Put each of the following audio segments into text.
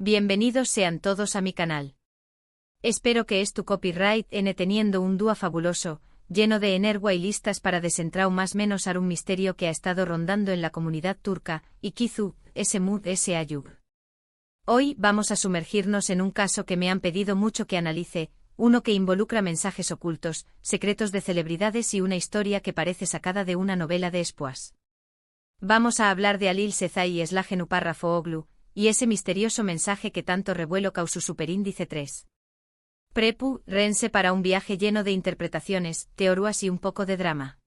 Bienvenidos sean todos a mi canal. Espero que tu copyright n teniendo un dúo fabuloso, lleno de energía y listas para desentrau más menos un misterio que ha estado rondando en la comunidad turca, Ikizu, Esmud Ayub. Hoy vamos a sumergirnos en un caso que me han pedido mucho que analice, uno que involucra mensajes ocultos, secretos de celebridades y una historia que parece sacada de una novela de espías. Vamos a hablar de Halil Sezai y Eslagen Uparrafoğlu, y ese misterioso mensaje que tanto revuelo causó Superíndice 3. Rense para un viaje lleno de interpretaciones, teorías y un poco de drama.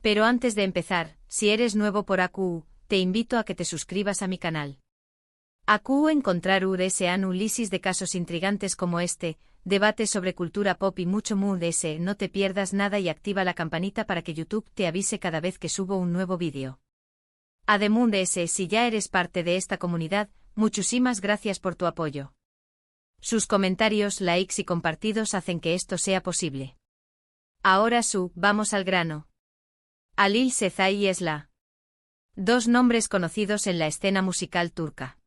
Pero antes de empezar, si eres nuevo por AQU, te invito a que te suscribas a mi canal. AQU encontrar un lisis de casos intrigantes como este, debates sobre cultura pop y mucho más. No te pierdas nada y activa la campanita para que YouTube te avise cada vez que subo un nuevo vídeo. Además, si ya eres parte de esta comunidad, muchísimas gracias por tu apoyo. Sus comentarios, likes y compartidos hacen que esto sea posible. Ahora vamos al grano. Halil Sezai y Esla. Dos nombres conocidos en la escena musical turca.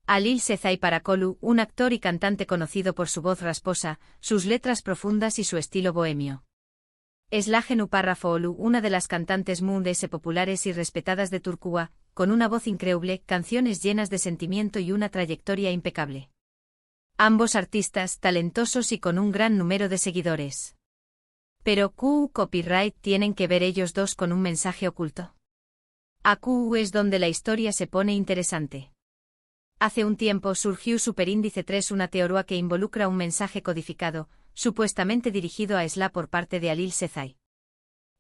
Halil Sezai Parakolu, un actor y cantante conocido por su voz rasposa, sus letras profundas y su estilo bohemio. Eslagen Uparrafoğlu, una de las cantantes mundes populares y respetadas de Turquía, con una voz increíble, canciones llenas de sentimiento y una trayectoria impecable. Ambos artistas talentosos y con un gran número de seguidores. Pero ¿qué copyright tienen que ver ellos dos con un mensaje oculto? AQU es donde la historia se pone interesante. Hace un tiempo surgió Superíndice 3, una teoría que involucra un mensaje codificado, supuestamente dirigido a Esla por parte de Halil Sezai.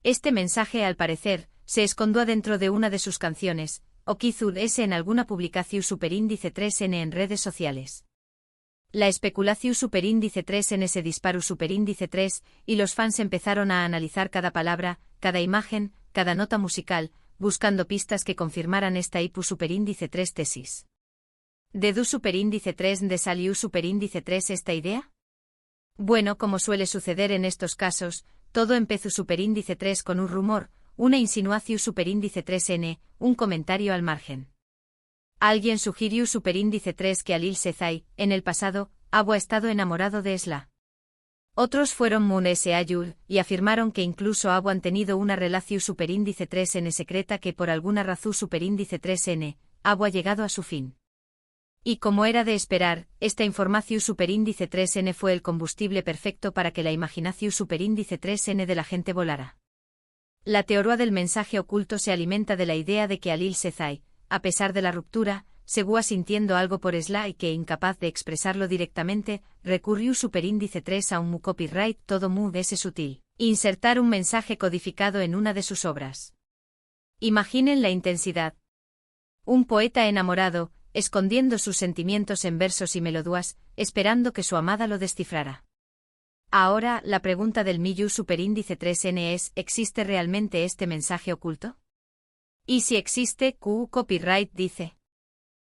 Este mensaje, al parecer, se escondió dentro de una de sus canciones, o quizás en alguna publicación Superíndice 3N en redes sociales. La especulación Superíndice 3N se disparó Superíndice 3, y los fans empezaron a analizar cada palabra, cada imagen, cada nota musical, buscando pistas que confirmaran esta hipo Superíndice 3 tesis. ¿De du Superíndice 3 de salió Superíndice 3 esta idea? Bueno, como suele suceder en estos casos, todo empezó Superíndice 3 con un rumor, una insinuación Superíndice 3N, un comentario al margen. Alguien sugirió Superíndice 3 que Halil Sezai, en el pasado, había estado enamorado de Esla. Otros fueron Ayub, y afirmaron que incluso habían tenido una relación Superíndice 3N secreta que por alguna razón Superíndice 3N, había llegado a su fin. Y como era de esperar, esta información Superíndice 3N fue el combustible perfecto para que la imaginación Superíndice 3N de la gente volara. La teoría del mensaje oculto se alimenta de la idea de que Halil Sezai, a pesar de la ruptura, seguía sintiendo algo por Esla y que, incapaz de expresarlo directamente, recurrió Superíndice 3 a un copyright todo sutil. Insertar un mensaje codificado en una de sus obras. Imaginen la intensidad. Un poeta enamorado, escondiendo sus sentimientos en versos y melodías, esperando que su amada lo descifrara. Ahora, la pregunta del millón Superíndice 3N es, ¿existe realmente este mensaje oculto? Y si existe, ¿qué copyright dice?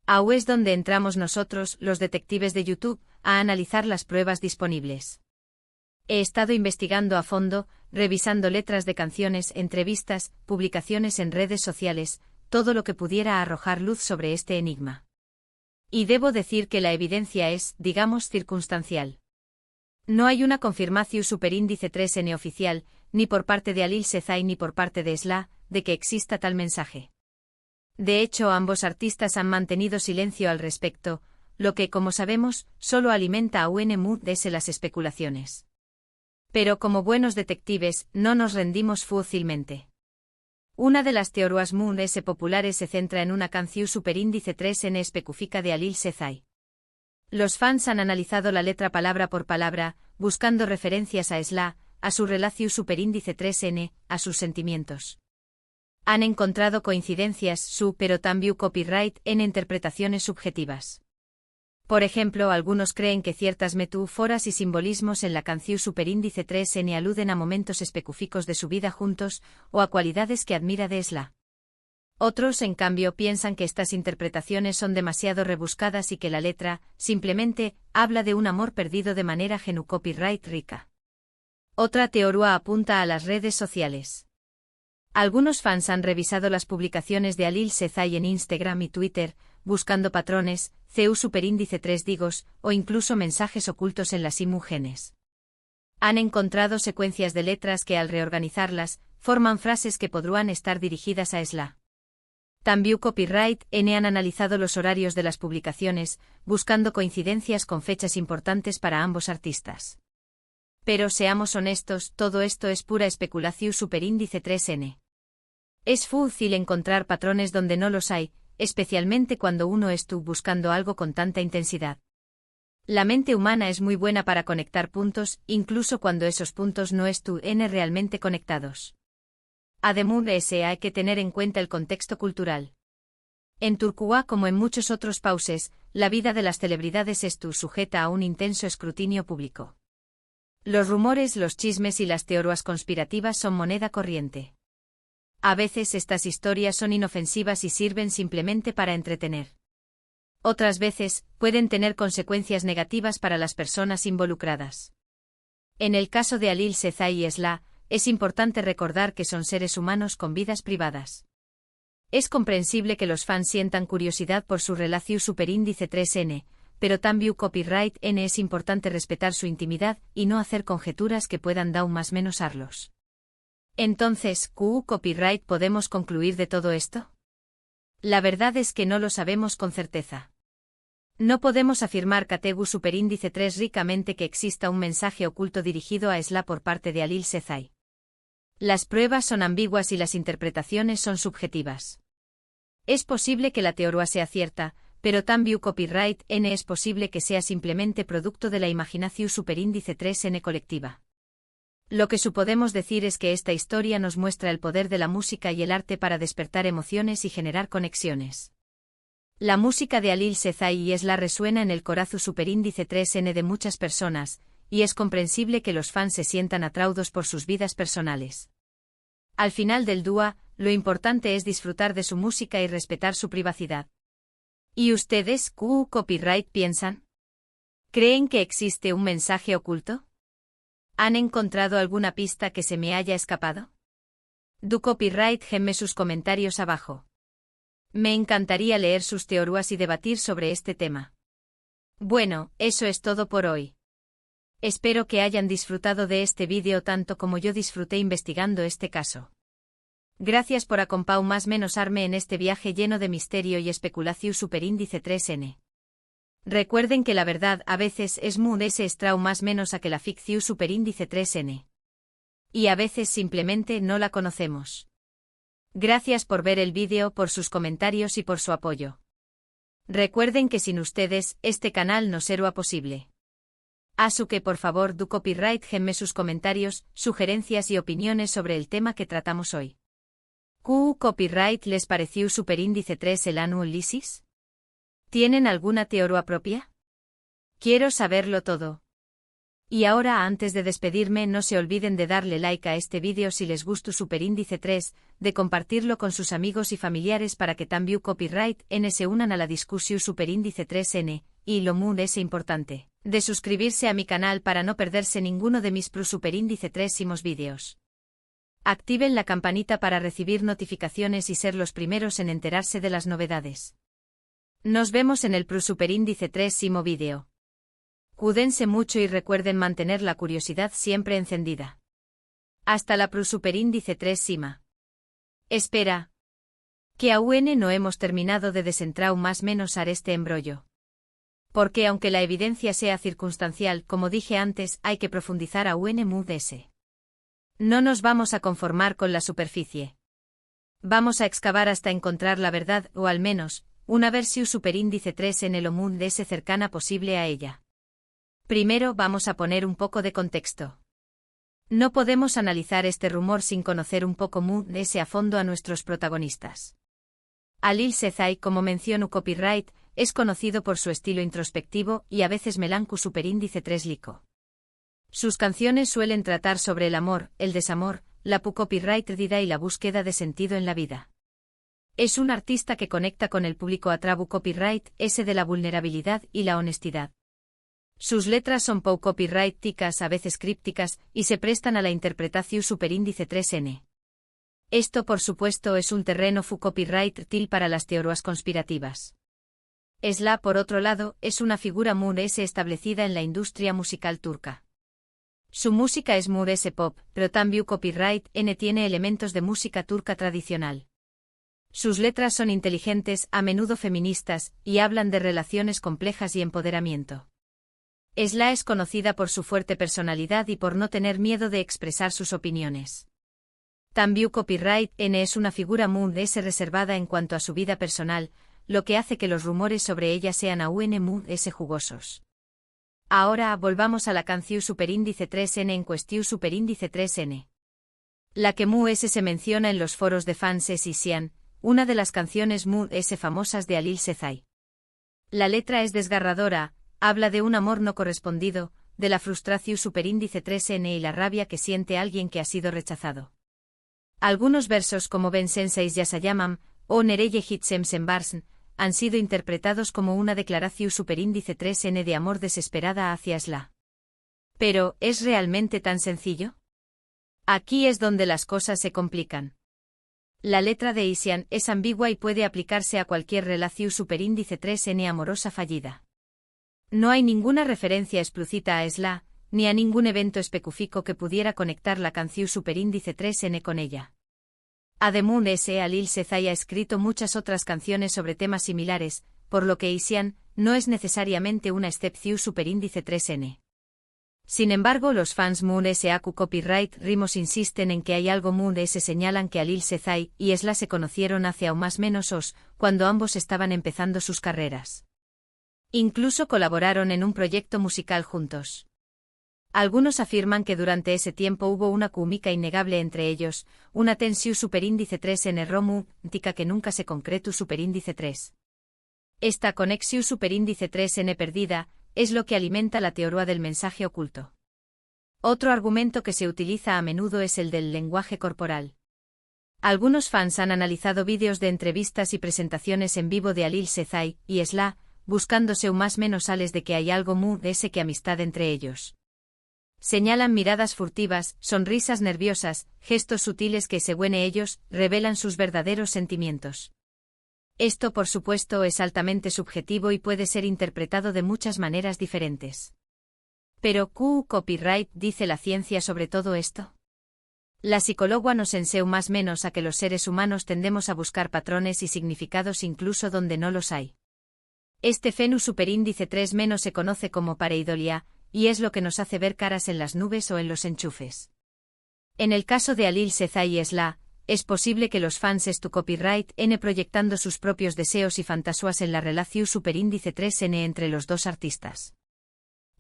Ahí es donde entramos nosotros, los detectives de YouTube, a analizar las pruebas disponibles. He estado investigando a fondo, revisando letras de canciones, entrevistas, publicaciones en redes sociales, todo lo que pudiera arrojar luz sobre este enigma. Y debo decir que la evidencia es, digamos, circunstancial. No hay una confirmación Superíndice 3N oficial, ni por parte de Halil Sezai ni por parte de Esla, de que exista tal mensaje. De hecho, ambos artistas han mantenido silencio al respecto, lo que, como sabemos, solo alimenta a las especulaciones. Pero como buenos detectives, no nos rendimos fácilmente. Una de las teorías populares se centra en una canción Superíndice 3N específica de Halil Sezai. Los fans han analizado la letra palabra por palabra, buscando referencias a Esla, a su relación Superíndice 3N, a sus sentimientos. Han encontrado coincidencias pero también copyright en interpretaciones subjetivas. Por ejemplo, algunos creen que ciertas metáforas y simbolismos en la canción Superíndice 3N aluden a momentos específicos de su vida juntos, o a cualidades que admira de Esla. Otros, en cambio, piensan que estas interpretaciones son demasiado rebuscadas y que la letra, simplemente, habla de un amor perdido de manera copyright rica. Otra teoría apunta a las redes sociales. Algunos fans han revisado las publicaciones de Alil Sezai en Instagram y Twitter, buscando patrones, CU superíndice 3 digos, o incluso mensajes ocultos en las imágenes. Han encontrado secuencias de letras que al reorganizarlas, forman frases que podrían estar dirigidas a Esla. También Copyright N han analizado los horarios de las publicaciones, buscando coincidencias con fechas importantes para ambos artistas. Pero seamos honestos, todo esto es pura especulación superíndice 3N. Es fácil encontrar patrones donde no los hay, especialmente cuando uno está buscando algo con tanta intensidad. La mente humana es muy buena para conectar puntos, incluso cuando esos puntos no están realmente conectados. Además de eso hay que tener en cuenta el contexto cultural. En Turquía como en muchos otros países, la vida de las celebridades está sujeta a un intenso escrutinio público. Los rumores, los chismes y las teorías conspirativas son moneda corriente. A veces estas historias son inofensivas y sirven simplemente para entretener. Otras veces, pueden tener consecuencias negativas para las personas involucradas. En el caso de Alil Sezai y Esla, es importante recordar que son seres humanos con vidas privadas. Es comprensible que los fans sientan curiosidad por su relación superíndice 3N, pero también Copyright N es importante respetar su intimidad y no hacer conjeturas que puedan dar más menos arlos. Entonces, ¿Q Copyright podemos concluir de todo esto? La verdad es que no lo sabemos con certeza. No podemos afirmar que Tegu superíndice 3 ricamente que exista un mensaje oculto dirigido a Esla por parte de Alil Sezai. Las pruebas son ambiguas y las interpretaciones son subjetivas. Es posible que la teoría sea cierta, pero también Copyright N es posible que sea simplemente producto de la imaginación superíndice 3N colectiva. Lo que podemos decir es que esta historia nos muestra el poder de la música y el arte para despertar emociones y generar conexiones. La música de Alil Sezai y Esla resuena en el corazón superíndice 3N de muchas personas, y es comprensible que los fans se sientan atraídos por sus vidas personales. Al final del dúo, lo importante es disfrutar de su música y respetar su privacidad. ¿Y ustedes, Q Copyright, piensan? ¿Creen que existe un mensaje oculto? ¿Han encontrado alguna pista que se me haya escapado? Du Copyright gemme sus comentarios abajo. Me encantaría leer sus teorías y debatir sobre este tema. Bueno, eso es todo por hoy. Espero que hayan disfrutado de este vídeo tanto como yo disfruté investigando este caso. Gracias por acompañarme más menos arme en este viaje lleno de misterio y especulación superíndice 3N. Recuerden que la verdad a veces es muy extra más menos a que la ficción superíndice 3N. Y a veces simplemente no la conocemos. Gracias por ver el vídeo, por sus comentarios y por su apoyo. Recuerden que sin ustedes, este canal no sería posible. Así que por favor du Copyright gemme sus comentarios, sugerencias y opiniones sobre el tema que tratamos hoy. ¿Q Copyright les pareció superíndice 3 el annual Lysis? ¿Tienen alguna teoría propia? Quiero saberlo todo. Y ahora antes de despedirme no se olviden de darle like a este vídeo si les gustó superíndice 3, de compartirlo con sus amigos y familiares para que también Copyright N se unan a la discusión superíndice 3N, y lo muy es importante, de suscribirse a mi canal para no perderse ninguno de mis superíndice 3 vídeos. Activen la campanita para recibir notificaciones y ser los primeros en enterarse de las novedades. Nos vemos en el superíndice 3 vídeo. Cuídense mucho y recuerden mantener la curiosidad siempre encendida. Hasta la superíndice 3 Espera. Que aún no hemos terminado de desentrar más menos a este embrollo. Porque aunque la evidencia sea circunstancial, como dije antes, hay que profundizar aún ese. No nos vamos a conformar con la superficie. Vamos a excavar hasta encontrar la verdad, o al menos, una versión superíndice 3 en el ese cercana posible a ella. Primero vamos a poner un poco de contexto. No podemos analizar este rumor sin conocer un poco ese a fondo a nuestros protagonistas. Alil Sezai, como mencionó Copyright, es conocido por su estilo introspectivo y a veces melanco superíndice 3 lico. Sus canciones suelen tratar sobre el amor, el desamor, la copyright vida y la búsqueda de sentido en la vida. Es un artista que conecta con el público a través copyright, ese de la vulnerabilidad y la honestidad. Sus letras son copyright-ticas, a veces crípticas, y se prestan a la interpretación superíndice 3N. Esto por supuesto es un terreno fértil para las teorías conspirativas. Esla, por otro lado, es una figura muy establecida en la industria musical turca. Su música es muy pop, pero también copyright tiene elementos de música turca tradicional. Sus letras son inteligentes, a menudo feministas, y hablan de relaciones complejas y empoderamiento. Esla es conocida por su fuerte personalidad y por no tener miedo de expresar sus opiniones. También copyright es una figura muy reservada en cuanto a su vida personal, lo que hace que los rumores sobre ella sean aún muy jugosos. Ahora volvamos a la canción Superíndice 3N en cuestión Superíndice 3N. La que se menciona en los foros de fans es Isian, una de las canciones muy famosas de Halil Sezai. La letra es desgarradora, habla de un amor no correspondido, de la frustración Superíndice 3N y la rabia que siente alguien que ha sido rechazado. Algunos versos como Ben Senseis Yasayamam o Nereye Hitsem Sembarsn han sido interpretados como una declaración Superíndice 3N de amor desesperada hacia Esla. Pero, ¿es realmente tan sencillo? Aquí es donde las cosas se complican. La letra de Isian es ambigua y puede aplicarse a cualquier relación Superíndice 3N amorosa fallida. No hay ninguna referencia explícita a Esla, ni a ningún evento específico que pudiera conectar la canción Superíndice 3N con ella. Además, Halil Sezai ha escrito muchas otras canciones sobre temas similares, por lo que Isian no es necesariamente una excepción Superíndice 3N. Sin embargo, los fans Moon.SAQ Copyright Rimos insisten en que hay algo señalan que Halil Sezai y Esla se conocieron hace aún más menos cuando ambos estaban empezando sus carreras. Incluso colaboraron en un proyecto musical juntos. Algunos afirman que durante ese tiempo hubo una química innegable entre ellos, una tensión Superíndice 3N romántica que nunca se concretó Superíndice 3. Esta conexión Superíndice 3N perdida es lo que alimenta la teoría del mensaje oculto. Otro argumento que se utiliza a menudo es el del lenguaje corporal. Algunos fans han analizado vídeos de entrevistas y presentaciones en vivo de Halil Sezai y Esla, buscándose más menos sales de que hay algo muy que amistad entre ellos. Señalan miradas furtivas, sonrisas nerviosas, gestos sutiles que según ellos, revelan sus verdaderos sentimientos. Esto por supuesto es altamente subjetivo y puede ser interpretado de muchas maneras diferentes. Pero, ¿qué copyright dice la ciencia sobre todo esto? La psicóloga nos enseña más menos a que los seres humanos tendemos a buscar patrones y significados incluso donde no los hay. Este fenómeno Superíndice 3 menos se conoce como pareidolia, y es lo que nos hace ver caras en las nubes o en los enchufes. En el caso de Halil Sezai y Esla, es posible que los fans tu copyright proyectando sus propios deseos y fantasías en la relación Superíndice 3N entre los dos artistas.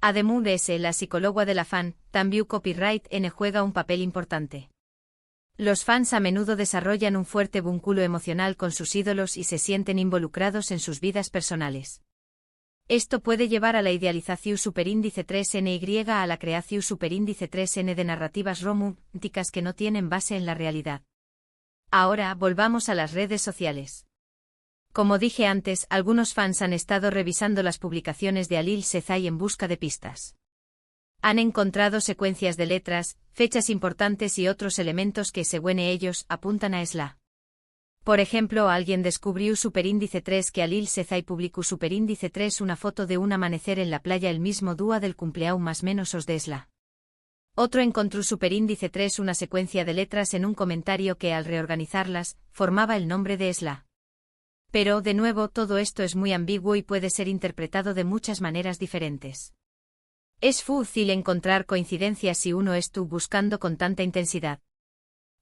Además, la psicóloga de la fan, también copyright juega un papel importante. Los fans a menudo desarrollan un fuerte vínculo emocional con sus ídolos y se sienten involucrados en sus vidas personales. Esto puede llevar a la idealización Superíndice 3N y a la creación Superíndice 3N de narrativas románticas que no tienen base en la realidad. Ahora volvamos a las redes sociales. Como dije antes, algunos fans han estado revisando las publicaciones de Halil Sezai en busca de pistas. Han encontrado secuencias de letras, fechas importantes y otros elementos que, según ellos, apuntan a Esla. Por ejemplo, alguien descubrió Superíndice 3 que Halil Sezai publicó Superíndice 3 una foto de un amanecer en la playa el mismo día del cumpleaños más menos de Esla. Otro encontró Superíndice 3 una secuencia de letras en un comentario que al reorganizarlas, formaba el nombre de Esla. Pero, de nuevo, todo esto es muy ambiguo y puede ser interpretado de muchas maneras diferentes. Es fácil encontrar coincidencias si uno estuvo buscando con tanta intensidad.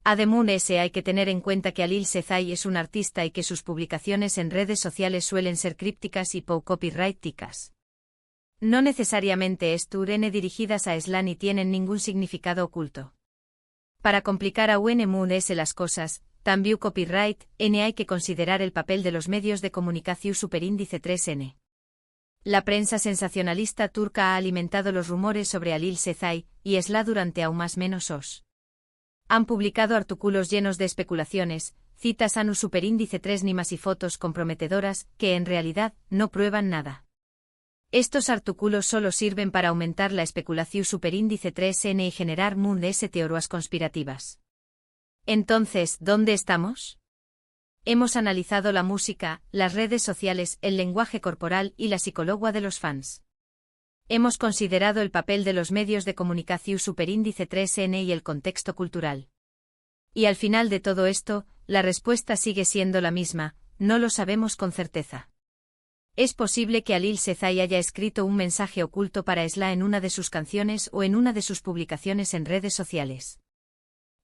Además, hay que tener en cuenta que Halil Sezai es un artista y que sus publicaciones en redes sociales suelen ser crípticas y poco copyrighticas. No necesariamente están dirigidas a Esla ni tienen ningún significado oculto. Para complicar aún las cosas, también copyright hay que considerar el papel de los medios de comunicación Superíndice 3N. La prensa sensacionalista turca ha alimentado los rumores sobre Halil Sezai y Esla durante aún más menos Han publicado artículos llenos de especulaciones, citas a un Superíndice 3 y fotos comprometedoras que en realidad no prueban nada. Estos artículos solo sirven para aumentar la especulación Superíndice 3N y generar teorías conspirativas. Entonces, ¿dónde estamos? Hemos analizado la música, las redes sociales, el lenguaje corporal y la psicología de los fans. Hemos considerado el papel de los medios de comunicación superíndice 3N y el contexto cultural. Y al final de todo esto, la respuesta sigue siendo la misma, no lo sabemos con certeza. Es posible que Alil Sezai haya escrito un mensaje oculto para Esla en una de sus canciones o en una de sus publicaciones en redes sociales.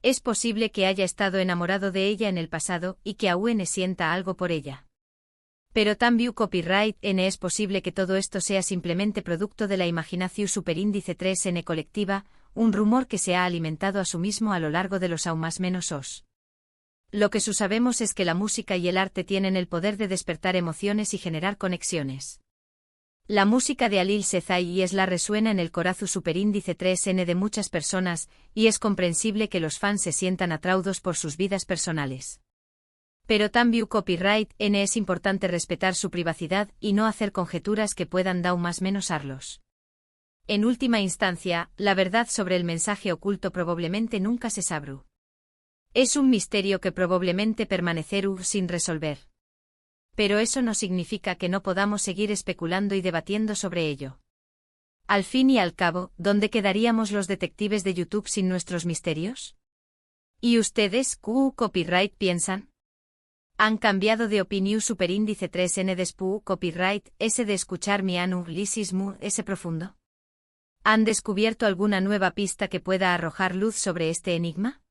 Es posible que haya estado enamorado de ella en el pasado y que aún sienta algo por ella. Pero también copyright N es posible que todo esto sea simplemente producto de la imaginación superíndice 3N colectiva, un rumor que se ha alimentado a sí mismo a lo largo de los aún más menos os. Lo que sabemos es que la música y el arte tienen el poder de despertar emociones y generar conexiones. La música de Alil Sezai y Esla resuena en el corazón superíndice 3N de muchas personas, y es comprensible que los fans se sientan atraídos por sus vidas personales. Pero también copyright N es importante respetar su privacidad y no hacer conjeturas que puedan dar más menos arlos. En última instancia, la verdad sobre el mensaje oculto probablemente nunca se sabrá. Es un misterio que probablemente permanecerá sin resolver. Pero eso no significa que no podamos seguir especulando y debatiendo sobre ello. Al fin y al cabo, ¿dónde quedaríamos los detectives de YouTube sin nuestros misterios? ¿Y ustedes, copyright, piensan? ¿Han cambiado de opinión superíndice 3N después copyright ese de escuchar mi análisis ese profundo? ¿Han descubierto alguna nueva pista que pueda arrojar luz sobre este enigma?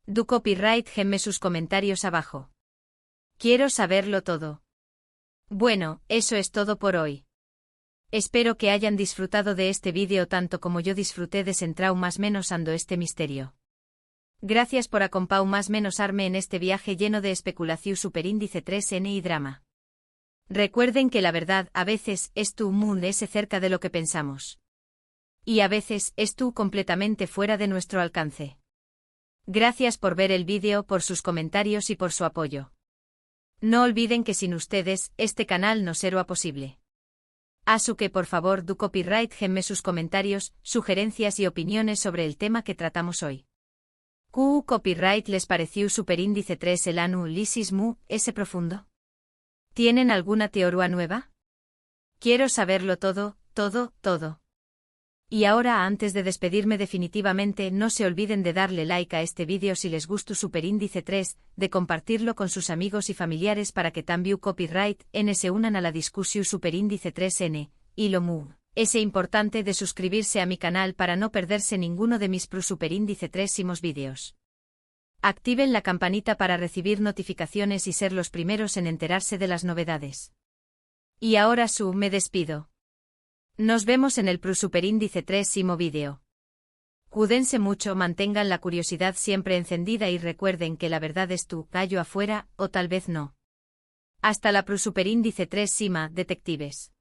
Du copyright gemme sus comentarios abajo. Quiero saberlo todo. Bueno, eso es todo por hoy. Espero que hayan disfrutado de este vídeo tanto como yo disfruté de centrar más menos ando este misterio. Gracias por acompañar más menos arme en este viaje lleno de especulación superíndice 3N y drama. Recuerden que la verdad a veces es tu mundo ese cerca de lo que pensamos. Y a veces es tú completamente fuera de nuestro alcance. Gracias por ver el vídeo, por sus comentarios y por su apoyo. No olviden que sin ustedes, este canal no será posible. Así que por favor du copyright gemme sus comentarios, sugerencias y opiniones sobre el tema que tratamos hoy. Copyright les pareció superíndice 3 el análisis ese profundo? ¿Tienen alguna teoría nueva? Quiero saberlo todo, todo. Y ahora antes de despedirme definitivamente no se olviden de darle like a este vídeo si les gustó superíndice 3, de compartirlo con sus amigos y familiares para que también copyright N se unan a la discusión superíndice 3N, y lo ese importante de suscribirse a mi canal para no perderse ninguno de mis superíndice 3 vídeos. Activen la campanita para recibir notificaciones y ser los primeros en enterarse de las novedades. Y ahora me despido. Nos vemos en el superíndice 3 vídeo. Cuídense mucho, mantengan la curiosidad siempre encendida y recuerden que la verdad es tu callo afuera, o tal vez no. Hasta la superíndice 3 detectives.